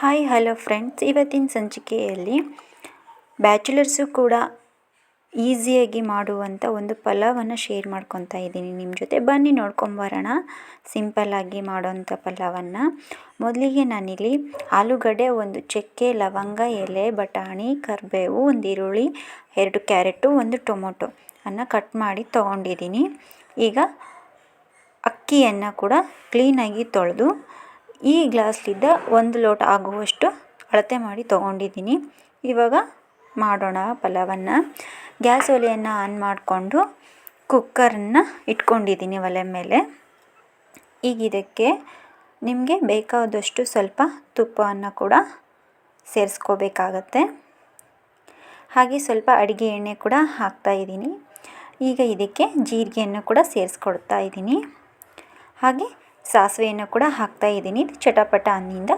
Hi hello friends, ಇವತ್ತಿನ ಸಂಚಿಕೆಯಲ್ಲಿ bachelors ಕೂಡ ಈಸಿಯಾಗಿ ಮಾಡುವಂಥ ಒಂದು ಪಲಾವನ್ನು ಶೇರ್ ಮಾಡ್ಕೊತಾ ಇದ್ದೀನಿ ನಿಮ್ಮ ಜೊತೆ. ಬನ್ನಿ ನೋಡ್ಕೊಂಬರೋಣ ಸಿಂಪಲ್ಲಾಗಿ ಮಾಡೋವಂಥ ಪಲಾವನ್ನು. ಮೊದಲಿಗೆ ನಾನಿಲ್ಲಿ ಆಲೂಗಡ್ಡೆ, ಒಂದು ಚಕ್ಕೆ, ಲವಂಗ, ಎಲೆ, ಬಟಾಣಿ, ಕರಿಬೇವು, ಒಂದು ಈರುಳ್ಳಿ, 2 ಕ್ಯಾರೆಟು, ಒಂದು ಟೊಮೊಟೊ ಅನ್ನು ಕಟ್ ಮಾಡಿ ತೊಗೊಂಡಿದ್ದೀನಿ. ಈಗ ಅಕ್ಕಿಯನ್ನು ಕೂಡ ಕ್ಲೀನಾಗಿ ತೊಳೆದು ಈ ಗ್ಲಾಸ್ಲಿದ್ದ 1 ಲೋಟ ಆಗುವಷ್ಟು ಅಳತೆ ಮಾಡಿ ತೊಗೊಂಡಿದ್ದೀನಿ. ಇವಾಗ ಮಾಡೋಣ ಪಲಾವನ್ನು. ಗ್ಯಾಸ್ ಒಲೆಯನ್ನು ಆನ್ ಮಾಡಿಕೊಂಡು ಕುಕ್ಕರನ್ನು ಇಟ್ಕೊಂಡಿದ್ದೀನಿ ಒಲೆ ಮೇಲೆ. ಈಗ ಇದಕ್ಕೆ ನಿಮಗೆ ಬೇಕಾದಷ್ಟು ಸ್ವಲ್ಪ ತುಪ್ಪವನ್ನು ಕೂಡ ಸೇರಿಸ್ಕೋಬೇಕಾಗತ್ತೆ. ಹಾಗೆ ಸ್ವಲ್ಪ ಅಡುಗೆ ಎಣ್ಣೆ ಕೂಡ ಹಾಕ್ತಾಯಿದ್ದೀನಿ. ಈಗ ಇದಕ್ಕೆ ಜೀರಿಗೆಯನ್ನು ಕೂಡ ಸೇರಿಸ್ಕೊಡ್ತಾ ಇದ್ದೀನಿ. ಹಾಗೆ ಸಾಸಿವೆಯನ್ನು ಕೂಡ ಹಾಕ್ತಾಯಿದ್ದೀನಿ. ಇದು ಚಟಪಟ ಅನ್ನಿಂದ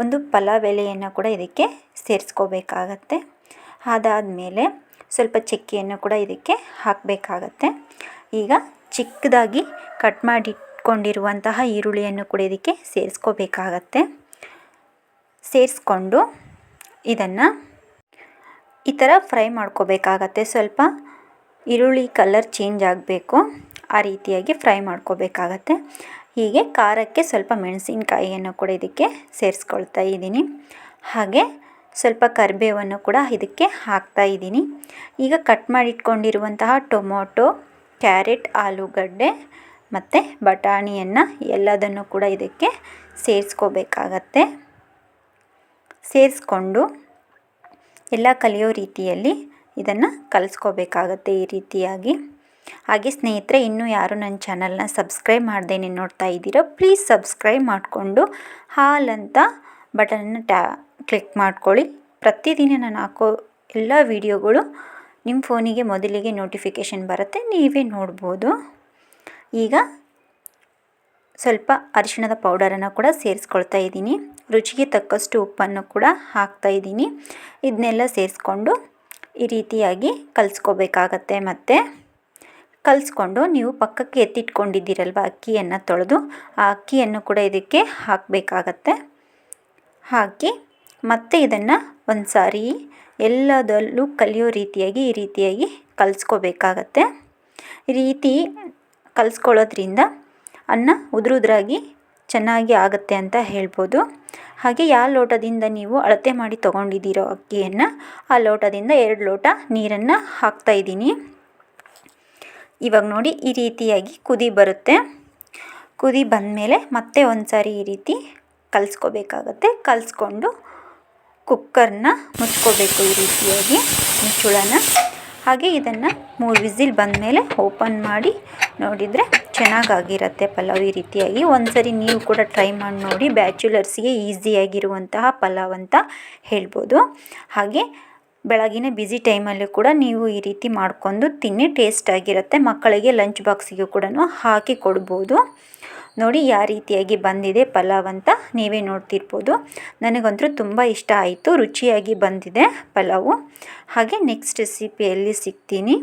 ಒಂದು ಪಲಾವ್ ಎಲೆಯನ್ನು ಕೂಡ ಇದಕ್ಕೆ ಸೇರಿಸ್ಕೋಬೇಕಾಗತ್ತೆ. ಅದಾದಮೇಲೆ ಸ್ವಲ್ಪ ಚಕ್ಕೆಯನ್ನು ಕೂಡ ಇದಕ್ಕೆ ಹಾಕಬೇಕಾಗತ್ತೆ. ಈಗ ಚಿಕ್ಕದಾಗಿ ಕಟ್ ಮಾಡಿಟ್ಕೊಂಡಿರುವಂತಹ ಈರುಳ್ಳಿಯನ್ನು ಕೂಡ ಇದಕ್ಕೆ ಸೇರಿಸ್ಕೋಬೇಕಾಗತ್ತೆ. ಸೇರಿಸ್ಕೊಂಡು ಇದನ್ನು ಈ ಥರ ಫ್ರೈ ಮಾಡ್ಕೋಬೇಕಾಗತ್ತೆ. ಸ್ವಲ್ಪ ಈರುಳ್ಳಿ ಕಲರ್ ಚೇಂಜ್ ಆಗಬೇಕು, ಆ ರೀತಿಯಾಗಿ ಫ್ರೈ ಮಾಡ್ಕೋಬೇಕಾಗತ್ತೆ. ಹೀಗೆ ಖಾರಕ್ಕೆ ಸ್ವಲ್ಪ ಮೆಣಸಿನಕಾಯಿಯನ್ನು ಕೂಡ ಇದಕ್ಕೆ ಸೇರಿಸ್ಕೊಳ್ತಾ ಇದ್ದೀನಿ. ಹಾಗೆ ಸ್ವಲ್ಪ ಕರಿಬೇವನ್ನು ಕೂಡ ಇದಕ್ಕೆ ಹಾಕ್ತಾ ಇದ್ದೀನಿ. ಈಗ ಕಟ್ ಮಾಡಿಟ್ಕೊಂಡಿರುವಂತಹ ಟೊಮೊಟೊ, ಕ್ಯಾರೆಟ್, ಆಲೂಗಡ್ಡೆ ಮತ್ತು ಬಟಾಣಿಯನ್ನು ಎಲ್ಲದನ್ನು ಕೂಡ ಇದಕ್ಕೆ ಸೇರಿಸ್ಕೋಬೇಕಾಗತ್ತೆ. ಸೇರಿಸ್ಕೊಂಡು ಎಲ್ಲ ಕಲಿಯೋ ರೀತಿಯಲ್ಲಿ ಇದನ್ನು ಕಲಿಸ್ಕೋಬೇಕಾಗತ್ತೆ ಈ ರೀತಿಯಾಗಿ. ಹಾಗೆ ಸ್ನೇಹಿತರೆ, ಇನ್ನೂ ಯಾರು ನನ್ನ ಚಾನಲ್ನ ಸಬ್ಸ್ಕ್ರೈಬ್ ಮಾಡ್ದೇನೆ ನೋಡ್ತಾ ಇದ್ದೀರೋ ಪ್ಲೀಸ್ ಸಬ್ಸ್ಕ್ರೈಬ್ ಮಾಡಿಕೊಂಡು ಹಾಲಂತ ಬಟನನ್ನು ಕ್ಲಿಕ್ ಮಾಡ್ಕೊಳ್ಳಿ. ಪ್ರತಿದಿನ ನಾನು ಹಾಕೋ ಎಲ್ಲ ವಿಡಿಯೋಗಳು ನಿಮ್ಮ ಫೋನಿಗೆ ಮೊದಲಿಗೆ ನೋಟಿಫಿಕೇಷನ್ ಬರುತ್ತೆ, ನೀವೇ ನೋಡ್ಬೋದು. ಈಗ ಸ್ವಲ್ಪ ಅರಿಶಿಣದ ಪೌಡರನ್ನು ಕೂಡ ಸೇರಿಸ್ಕೊಳ್ತಾ ಇದ್ದೀನಿ. ರುಚಿಗೆ ತಕ್ಕಷ್ಟು ಉಪ್ಪನ್ನು ಕೂಡ ಹಾಕ್ತಾ ಇದ್ದೀನಿ. ಇದನ್ನೆಲ್ಲ ಸೇರಿಸ್ಕೊಂಡು ಈ ರೀತಿಯಾಗಿ ಕಲಿಸ್ಕೋಬೇಕಾಗತ್ತೆ. ಮತ್ತು ಕಲಿಸ್ಕೊಂಡು ನೀವು ಪಕ್ಕಕ್ಕೆ ಎತ್ತಿಟ್ಕೊಂಡಿದ್ದೀರಲ್ವ ಅಕ್ಕಿಯನ್ನು ತೊಳೆದು, ಆ ಅಕ್ಕಿಯನ್ನು ಕೂಡ ಇದಕ್ಕೆ ಹಾಕಬೇಕಾಗತ್ತೆ. ಹಾಕಿ ಮತ್ತೆ ಇದನ್ನು ಒಂದು ಸಾರಿ ಎಲ್ಲದಲ್ಲೂ ಕಲಿಯೋ ರೀತಿಯಾಗಿ ಈ ರೀತಿಯಾಗಿ ಕಲಿಸ್ಕೋಬೇಕಾಗತ್ತೆ. ಈ ರೀತಿ ಕಲಿಸ್ಕೊಳ್ಳೋದ್ರಿಂದ ಅನ್ನ ಉದುರಾಗಿ ಚೆನ್ನಾಗಿ ಆಗುತ್ತೆ ಅಂತ ಹೇಳ್ಬೋದು. ಹಾಗೆ ಯಾವ ಲೋಟದಿಂದ ನೀವು ಅಳತೆ ಮಾಡಿ ತೊಗೊಂಡಿದ್ದೀರೋ ಅಕ್ಕಿಯನ್ನು, ಆ ಲೋಟದಿಂದ 2 ಲೋಟ ನೀರನ್ನು ಹಾಕ್ತಾಯಿದ್ದೀನಿ. ಇವಾಗ ನೋಡಿ ಈ ರೀತಿಯಾಗಿ ಕುದಿ ಬರುತ್ತೆ. ಕುದಿ ಬಂದಮೇಲೆ ಮತ್ತೆ ಒಂದು ಸಾರಿ ಈ ರೀತಿ ಕಲಿಸ್ಕೋಬೇಕಾಗತ್ತೆ. ಕಲಿಸ್ಕೊಂಡು ಕುಕ್ಕರ್ನ ಮುಚ್ಕೋಬೇಕು ಈ ರೀತಿಯಾಗಿ ಮುಚ್ಚುಳನ. ಹಾಗೆ ಇದನ್ನು 3 ವಿಸಿಲ್ ಬಂದಮೇಲೆ ಓಪನ್ ಮಾಡಿ ನೋಡಿದರೆ ಚೆನ್ನಾಗಾಗಿರುತ್ತೆ ಪಲಾವ್. ಈ ರೀತಿಯಾಗಿ ಒಂದು ಸರಿ ನೀವು ಕೂಡ ಟ್ರೈ ಮಾಡಿ ನೋಡಿ. ಬ್ಯಾಚುಲರ್ಸ್ಗೆ ಈಸಿಯಾಗಿರುವಂತಹ ಪಲಾವ್ ಅಂತ ಹೇಳ್ಬೋದು. ಹಾಗೆ ಬೆಳಗಿನ ಬ್ಯುಸಿ ಟೈಮಲ್ಲೂ ಕೂಡ ನೀವು ಈ ರೀತಿ ಮಾಡ್ಕೊಂಡು ತಿನ್ನಿ, ಟೇಸ್ಟ್ ಆಗಿರುತ್ತೆ. ಮಕ್ಕಳಿಗೆ ಲಂಚ್ ಬಾಕ್ಸಿಗೂ ಕೂಡ ಹಾಕಿ ಕೊಡ್ಬೋದು. ನೋಡಿ ಯಾವ ರೀತಿಯಾಗಿ ಬಂದಿದೆ ಪಲಾವ್ ಅಂತ ನೀವೇ ನೋಡ್ತಿರ್ಬೋದು. ನನಗಂತೂ ತುಂಬ ಇಷ್ಟ ಆಯಿತು, ರುಚಿಯಾಗಿ ಬಂದಿದೆ ಪಲಾವು. ಹಾಗೆ ನೆಕ್ಸ್ಟ್ ರೆಸಿಪಿಯಲ್ಲಿ ಸಿಗ್ತೀನಿ.